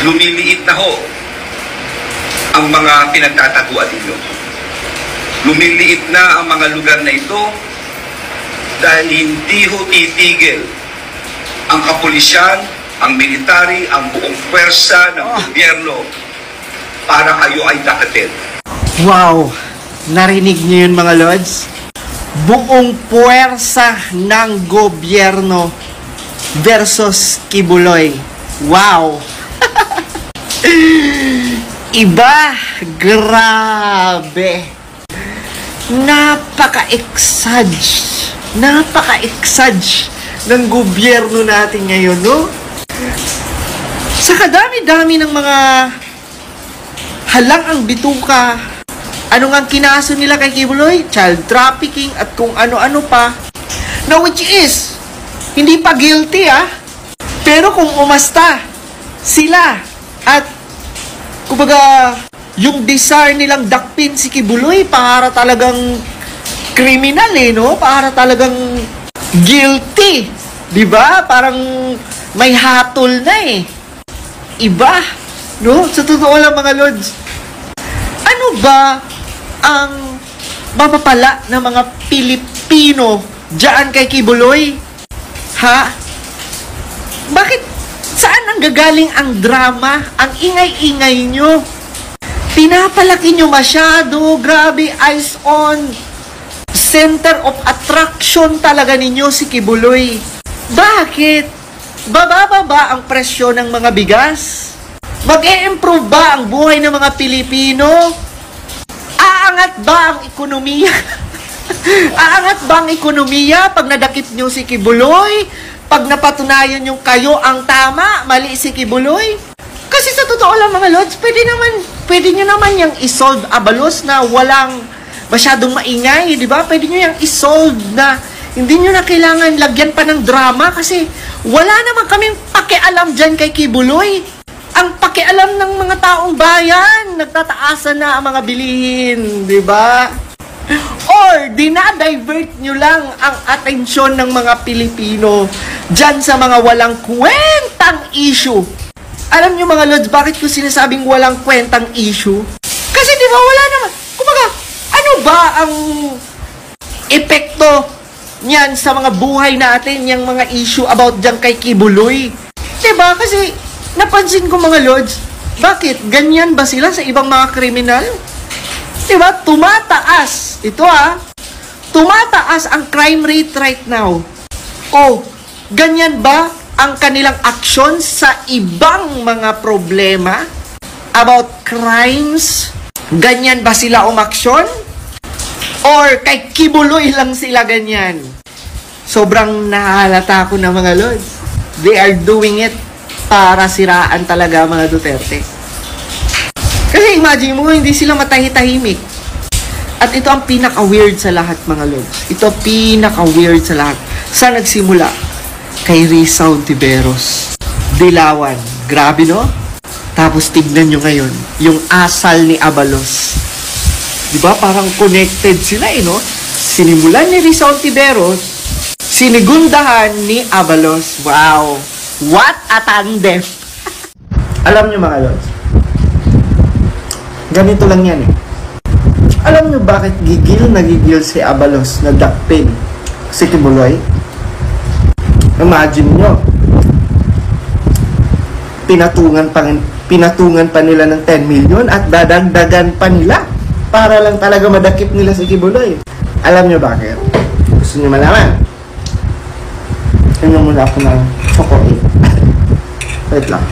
lumiliit na ho ang mga pinagtataguan ninyo. Lumiliit na ang mga lugar na ito dahil hindi ho titigil ang kapulisyan, ang military, ang buong pwersa ng gobyerno para kayo ay dakatin. Wow! Narinig niyo yun mga Lods? Buong puwersa ng gobyerno versus Kibuloy. Wow! Iba! Grabe! Napaka-exage ng gobyerno natin ngayon, no? Sa kadami-dami ng mga halang ang bituka, ano nga ang kinaso nila kay Kibuloy? Child trafficking at kung ano-ano pa. Now, which is, hindi pa guilty, pero kung umasta sila at kumbaga yung desire nilang dakpin si Kibuloy para talagang criminal no? Para talagang guilty. Diba? Parang may hatol na Iba. No? Sa totoo lang mga Lods. Ano ba ang mapapala ng mga Pilipino diyan kay Kibuloy? Bakit? Saan ang gagaling ang drama? Ang ingay-ingay nyo? Pinapalaki nyo masyado. Grabe, eyes on. Center of attraction talaga ninyo si Kibuloy. Bakit? Bababa ba ang presyo ng mga bigas? Mag-e-improve ba ang buhay ng mga Pilipino? Aangat ba ang ekonomiya? Aangat ba ang ekonomiya pag nadakip nyo si Kibuloy? Pag napatunayan yung kayo ang tama, mali si Kibuloy? Kasi sa totoo lang mga Lods, pwede nyo naman yung isolve Abalos na walang masyadong maingay, di ba? Pwede nyo yung isolve na hindi nyo na kailangan lagyan pa ng drama kasi wala naman kaming pakialam dyan kay Kibuloy. Ang pakialam ng mga taong bayan, nagtataasan na ang mga bilihin, di ba? Or dinadivert nyo lang ang atensyon ng mga Pilipino dyan sa mga walang kwentang issue. Alam nyo mga Lods, bakit ko sinasabing walang kwentang issue? Kasi di ba wala naman. Kumbaga, ano ba ang epekto niyan sa mga buhay natin, yung mga issue about dyan kay Kibuloy? Diba? Kasi napansin ko mga Lods, bakit? Ganyan ba sila sa ibang mga kriminal? Diba? Tumataas. Ito tumataas ang crime rate right now. Ganyan ba ang kanilang aksyon sa ibang mga problema about crimes? Ganyan ba sila umaksyon? Or kay Kibuloy lang sila ganyan? Sobrang nahalata ko na mga Lods. They are doing it para siraan talaga mga Duterte. Kasi imagine mo, hindi sila matahi-tahimik. At ito ang pinaka-weird sa lahat mga Lods. Ito pinaka-weird sa lahat. Saan nagsimula? Kay Risa Hontiveros. Dilawan. Grabe no? Tapos tignan nyo ngayon, yung asal ni Abalos. Diba? Parang connected sila no? Sinimulan ni Risa Hontiveros, sinigundahan ni Abalos. Wow! What a tandem! Alam nyo mga Lods, ganito lang yan Alam nyo bakit nagigil si Abalos na dakpin si Kibuloy? Imagine nyo, pinatungan pa nila ng 10 million at dadagdagan pa nila para lang talaga madakip nila si Kibuloy. Alam nyo bakit? Gusto nyo malaman? Tingnan muna ako ng chocolate. Wait lang.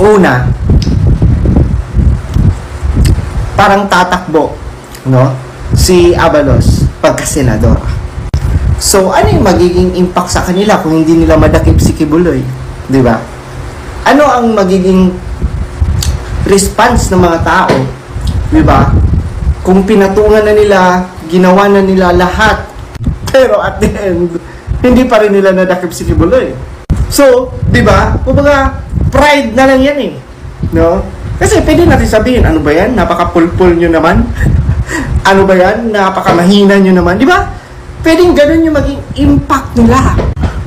Una, parang tatakbo, no? Si Abalos pagka-senador. So, ano yung magiging impact sa kanila kung hindi nila madakip si Kibuloy? Di ba? Ano ang magiging response ng mga tao? Di ba? Kung pinatungan na nila, ginawa na nila lahat, pero at the end, hindi pa rin nila nadakip si Kibuloy. So, di ba? Kumbaga, pride na lang yan no? Kasi pwede natin sabihin, ano ba yan? Napaka-pulpul nyo naman. Ano ba yan? Napakamahina nyo naman. Di ba? Pwedeng ganun yung maging impact nila.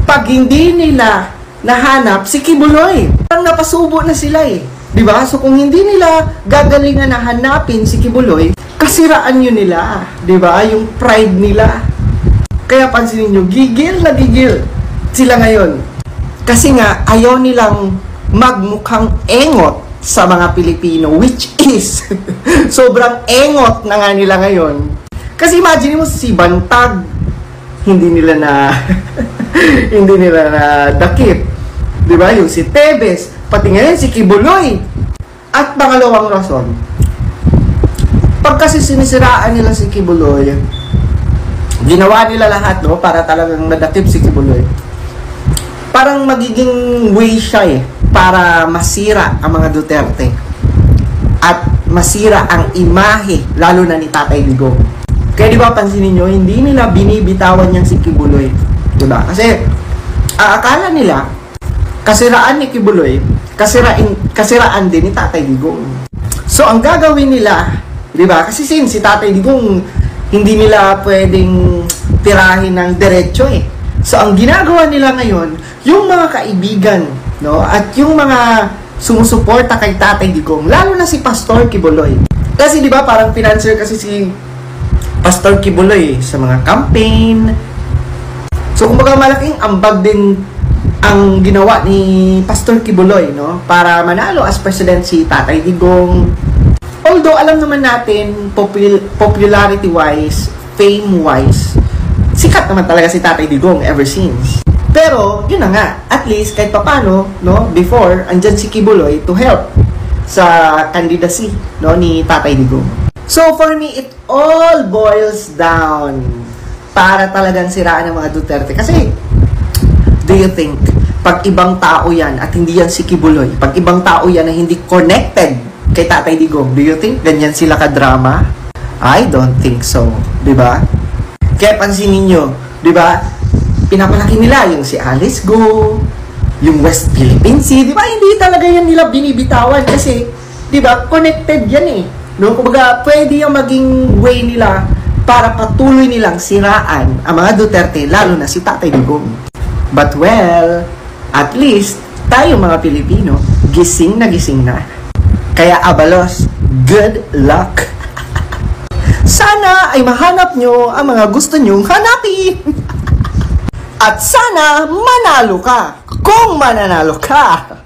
pag hindi nila nahanap si Kibuloy, parang napasubo na sila eh. Diba? So kung hindi nila gagalingan na hanapin si Kibuloy, kasiraan yun nila. Diba? Yung pride nila. Kaya pansinin nyo, gigil na gigil sila ngayon. Kasi nga, ayaw nilang magmukhang engot sa mga Pilipino, which is, sobrang engot na nga nila ngayon. Kasi imagine mo si Bantag, hindi nila na, hindi nila na dakip. Diba? Yung si Tebes, pati ngayon si Kibuloy. At pangalawang rason, pag kasi sinisiraan nila si Kibuloy, ginawa nila lahat, no, para talagang nadakip si Kibuloy. Parang magiging way siya eh, para masira ang mga Duterte. At masira ang imahe, lalo na ni Tatay Digong. Kaya di ba pansinin nyo, hindi nila binibitawan niyang si Kibuloy. Diba? Kasi, akala nila, kasiraan ni Kibuloy, kasiraan din ni Tatay Digong. So, ang gagawin nila, di ba? Kasi si Tatay Digong, hindi nila pwedeng tirahin ng diretso eh. So, ang ginagawa nila ngayon, yung mga kaibigan, no? At yung mga sumusuporta kay Tatay Digong, lalo na si Pastor Kibuloy. Kasi di ba parang financer kasi si Pastor Kibuloy sa mga campaign. So, kumbaga malaking ambag din ang ginawa ni Pastor Kibuloy, no? Para manalo as president si Tatay Digong. Although, alam naman natin, popularity-wise, fame-wise, sikat naman talaga si Tatay Digong ever since. Pero, yun na nga, at least, kahit papano, no, before, andyan si Kibuloy to help sa candidacy, no, ni Tatay Digong. So, for me, it all boils down para talagang siraan ng mga Duterte. Kasi, do you think, pag ibang tao yan, at hindi yan si Kibuloy, pag ibang tao yan na hindi connected kay Tatay Digong, do you think ganyan sila ka-drama? I don't think so. Diba? Kaya pansinin nyo, diba? Pinapalaki nila yung si Alice Go, yung West Philippine Sea, diba? Hindi talaga yan nila binibitawan kasi, diba? Connected yan eh. No? Kumbaga, pwede yung maging way nila para patuloy nilang siraan ang mga Duterte, lalo na si Tatay Digong. But well, at least, tayo mga Pilipino, gising na. Kaya Abalos, good luck! Sana ay mahanap nyo ang mga gusto nyong hanapin! At sana manalo ka kung mananalo ka!